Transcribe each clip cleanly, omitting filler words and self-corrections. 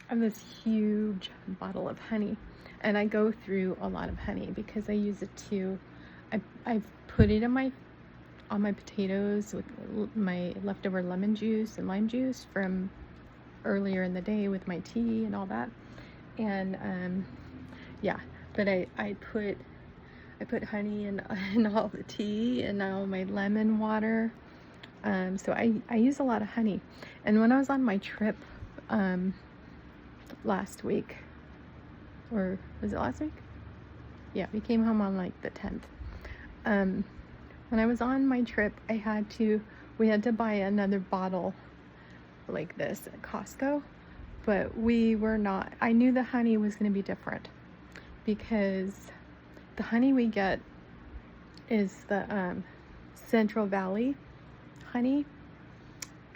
I have this huge bottle of honey, and I go through a lot of honey because I use it to, I've put it in my on my potatoes with my leftover lemon juice and lime juice from earlier in the day with my tea and all that. And yeah, but I put honey in all the tea and all my lemon water. So I use a lot of honey. And when I was on my trip last week, or was it last week? Yeah, we came home on like the 10th. When I was on my trip, we had to buy another bottle like this at Costco, but I knew the honey was going to be different because the honey we get is the Central Valley honey.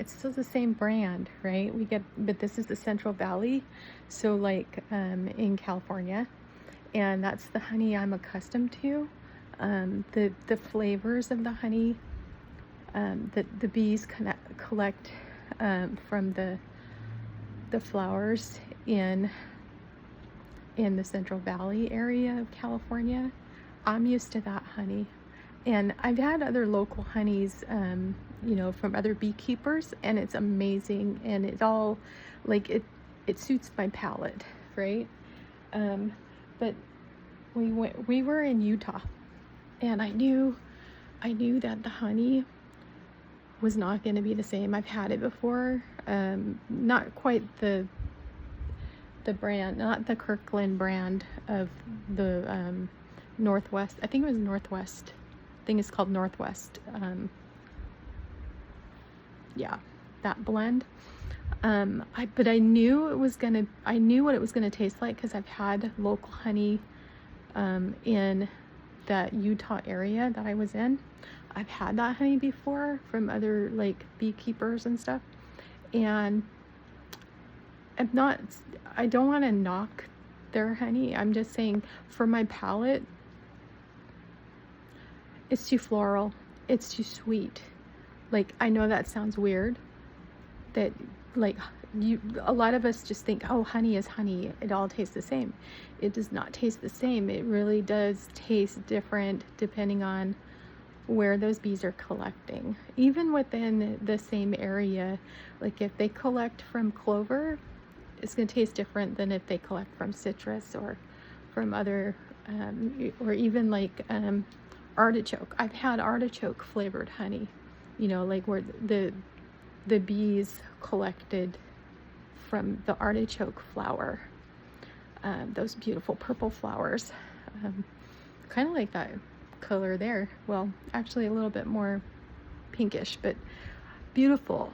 It's still the same brand, right? But this is the Central Valley, so like in California, and that's the honey I'm accustomed to. The flavors of the honey that the bees collect from the flowers in the Central Valley area of California. I'm used to that honey, and I've had other local honeys, from other beekeepers, and it's amazing, and it all like it suits my palate, right? But we were in Utah, and I knew that the honey was not going to be the same. I've had it before, not quite the brand, not the Kirkland brand of the Northwest. I think it was Northwest. I think it's called Northwest. Yeah, that blend. But I knew what it was gonna taste like because I've had local honey in that Utah area that I was in. I've had that honey before from other like beekeepers and stuff, and I don't want to knock their honey. I'm just saying for my palate, it's too floral. It's too sweet. Like, I know that sounds weird, that like a lot of us just think, oh, honey is honey, it all tastes the same. It does not taste the same. It really does taste different depending on where those bees are collecting. Even within the same area, like if they collect from clover, it's going to taste different than if they collect from citrus or from other or even like artichoke. I've had artichoke flavored honey, like where the bees collected from the artichoke flower, those beautiful purple flowers, kind of like that color there. Well, actually a little bit more pinkish, but beautiful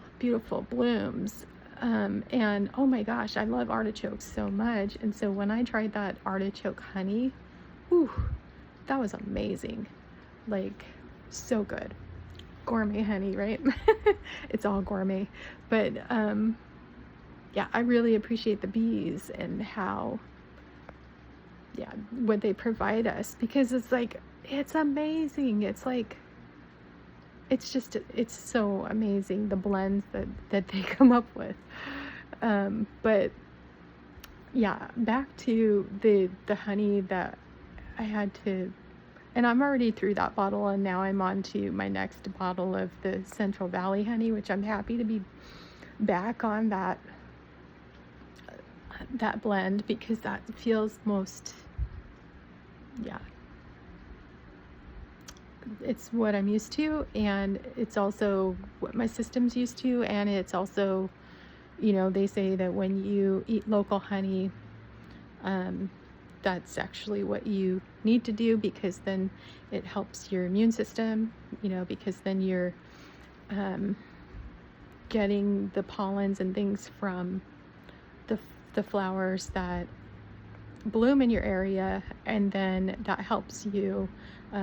blooms. And oh my gosh, I love artichokes so much. And so when I tried that artichoke honey, whew, that was amazing. Like, so good. Gourmet honey, right? It's all gourmet. But yeah, I really appreciate the bees and how, yeah, what they provide us, because it's like, it's amazing. It's like, it's so amazing, the blends that they come up with. But yeah, back to the honey that I had to, and I'm already through that bottle, and now I'm on to my next bottle of the Central Valley honey, which I'm happy to be back on that blend, because that feels most, yeah, it's what I'm used to, and it's also what my system's used to, and it's also, they say that when you eat local honey, that's actually what you need to do, because then it helps your immune system, because then you're getting the pollens and things from the flowers that bloom in your area, and then that helps you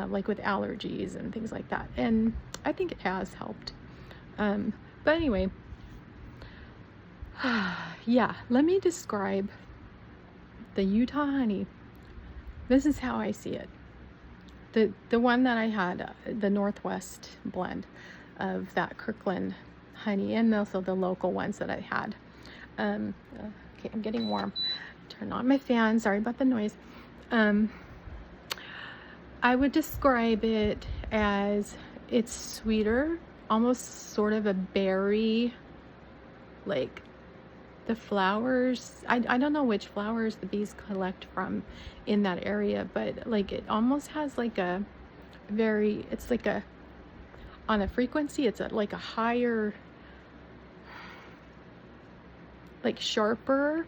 like with allergies and things like that. And I think it has helped. But anyway, yeah, let me describe the Utah honey. This is how I see it. The one that I had, the Northwest blend of that Kirkland honey, and also the local ones that I had. Okay, I'm getting warm. Turn on my fan. Sorry about the noise. Um, I would describe it as it's sweeter, almost sort of a berry, like the flowers. I don't know which flowers the bees collect from in that area, but like it almost has like a very, it's like a, on a frequency, it's like a higher, like sharper,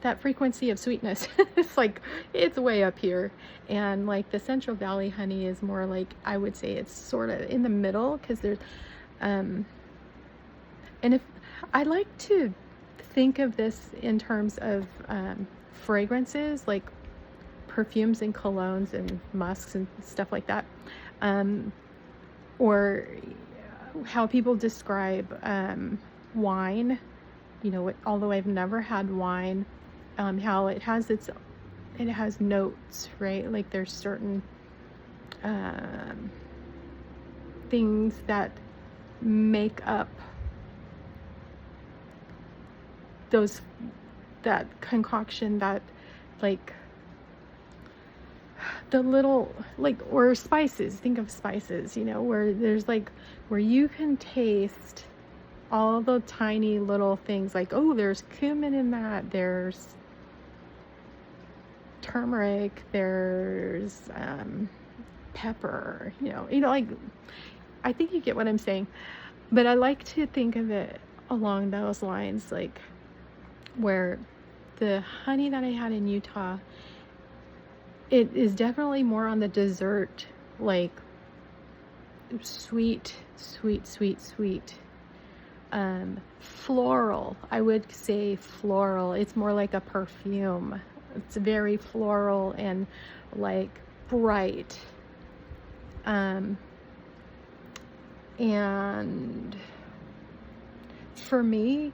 that frequency of sweetness. It's like it's way up here, and like the Central Valley honey is more like, I would say it's sort of in the middle, because there's and if I like to think of this in terms of fragrances, like perfumes and colognes and musks and stuff like that, or how people describe wine, you know, although I've never had wine, how it has notes, right? Like there's certain things that make up that concoction, that like the little, like, or spices, think of spices, you know, where there's like, where you can taste all the tiny little things, like, oh, there's cumin in that, there's turmeric, there's pepper, you know, like, I think you get what I'm saying. But I like to think of it along those lines, like where the honey that I had in Utah, it is definitely more on the dessert, like sweet, sweet, sweet, sweet. Floral, I would say floral. It's more like a perfume. It's very floral and like bright. And for me,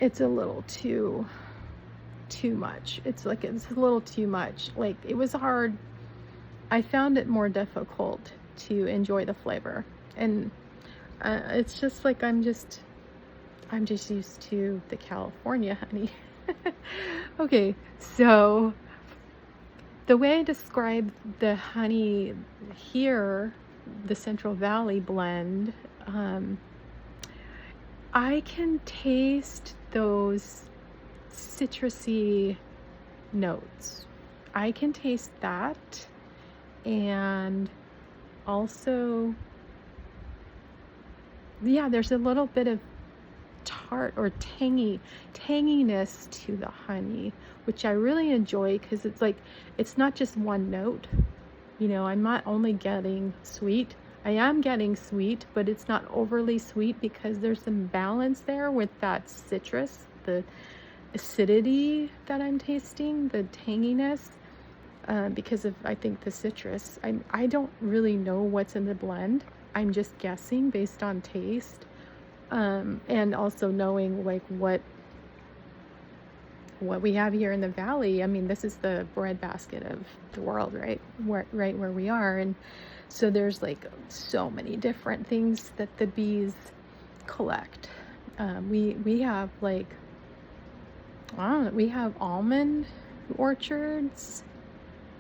it's a little too much. It's like, it's a little too much. Like, it was hard. I found it more difficult to enjoy the flavor. And it's just like, I'm just used to the California honey. Okay, so the way I describe the honey here, the Central Valley blend, I can taste those citrusy notes. I can taste that, and also, yeah, there's a little bit of tart or tanginess to the honey, which I really enjoy, because it's like, it's not just one note, you know. I'm not only getting sweet, I am getting sweet, but it's not overly sweet, because there's some balance there with that citrus, the acidity that I'm tasting, the tanginess, because of, I think, the citrus. I don't really know what's in the blend. I'm just guessing based on taste, and also knowing like what we have here in the valley. I mean, this is the breadbasket of the world, right? Right where we are. And so there's like so many different things that the bees collect. We have like, I don't know, we have almond orchards,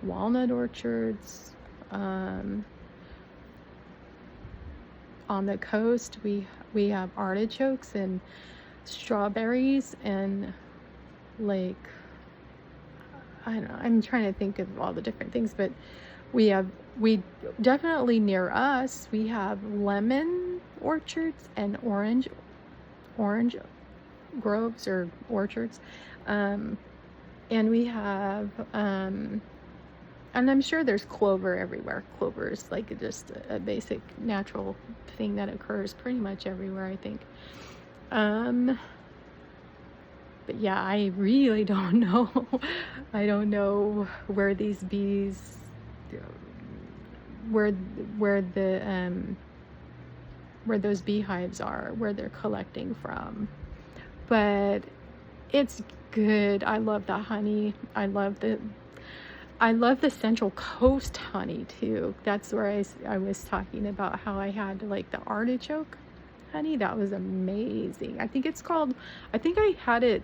walnut orchards. On the coast, we have artichokes and strawberries, and like, I don't know, I'm trying to think of all the different things, but we definitely, near us, we have lemon orchards and orange groves or orchards, and we have and I'm sure there's clover everywhere. Clover is like just a basic natural thing that occurs pretty much everywhere, I think. But yeah, I really don't know. I don't know where these bees, where those beehives are, where they're collecting from. But it's good. I love the honey. I love I love the Central Coast honey too. That's where I was talking about how I had like the artichoke honey. That was amazing. I think I had it,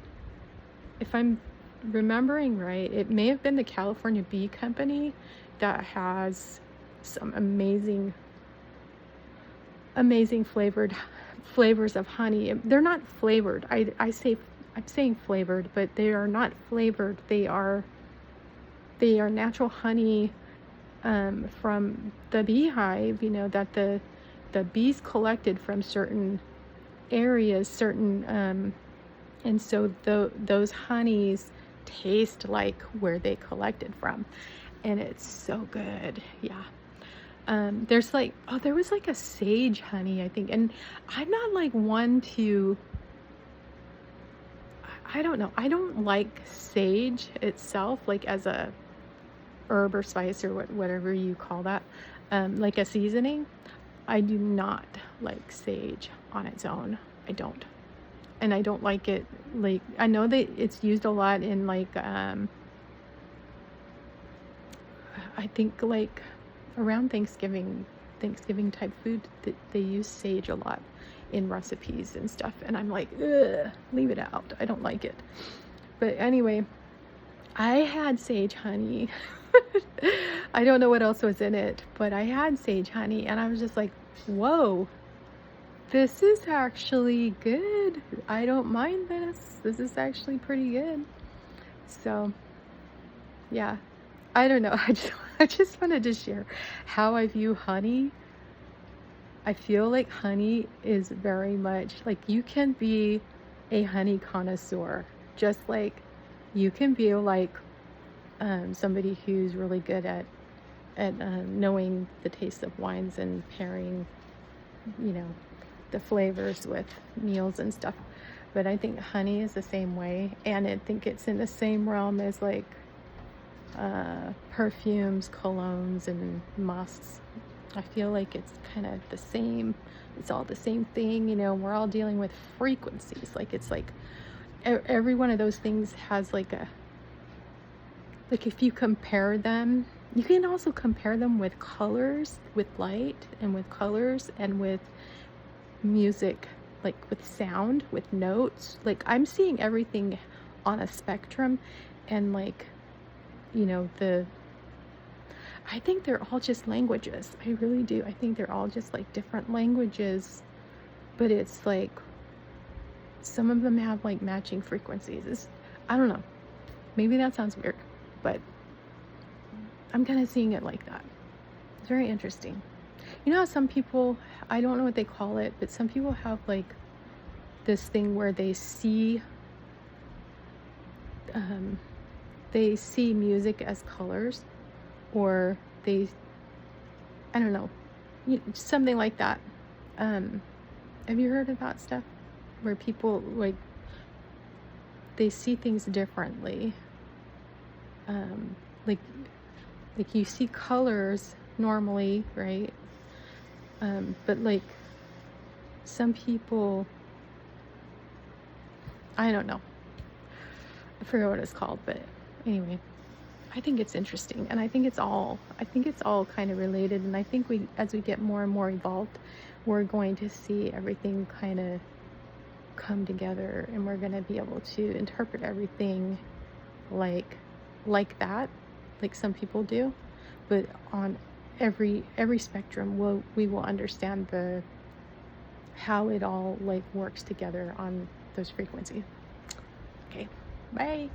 if I'm remembering right, it may have been the California Bee Company that has some amazing flavors of honey. They're not flavored. I'm saying flavored, but they are not flavored. They are natural honey from the beehive, you know, that the bees collected from certain areas, and so those honeys taste like where they collected from, and it's so good. Yeah. There's like, oh, there was like a sage honey, I think, and I'm not like one to, I don't know, I don't like sage itself, like as a herb or spice or whatever you call that, like a seasoning. I do not like sage on its own. I don't. And I don't like it, like, I know that it's used a lot in like, I think like around Thanksgiving type food, that they use sage a lot in recipes and stuff. And I'm like, ugh, leave it out. I don't like it. But anyway, I had sage honey. I don't know what else was in it, but I had sage honey and I was just like, whoa, this is actually good. I don't mind this. This is actually pretty good. So, yeah. I don't know. I just wanted to share how I view honey. I feel like honey is very much like, you can be a honey connoisseur, just like you can be like somebody who's really good at knowing the taste of wines and pairing, you know, the flavors with meals and stuff. But I think honey is the same way, and I think it's in the same realm as like perfumes, colognes, and musks. I feel like it's kind of the same. It's all the same thing, you know. We're all dealing with frequencies. Like, it's like every one of those things has like a, like, if you compare them, you can also compare them with colors, with light, and with colors, and with music, like with sound, with notes. Like, I'm seeing everything on a spectrum, and like, you know, I think they're all just languages. I really do. I think they're all just like different languages, but it's like some of them have like matching frequencies. I don't know. Maybe that sounds weird, but I'm kind of seeing it like that. It's very interesting. You know how some people, I don't know what they call it, but some people have like this thing where they see music as colors, or I don't know, something like that. Have you heard of that stuff where people like, they see things differently? Like you see colors normally, right? But like some people, I don't know, I forget what it's called, but anyway, I think it's interesting, and I think it's all kind of related, and I think as we get more and more evolved, we're going to see everything kind of come together, and we're going to be able to interpret everything like that, like some people do, but on every spectrum, we will understand how it all like works together on those frequencies. Okay, bye.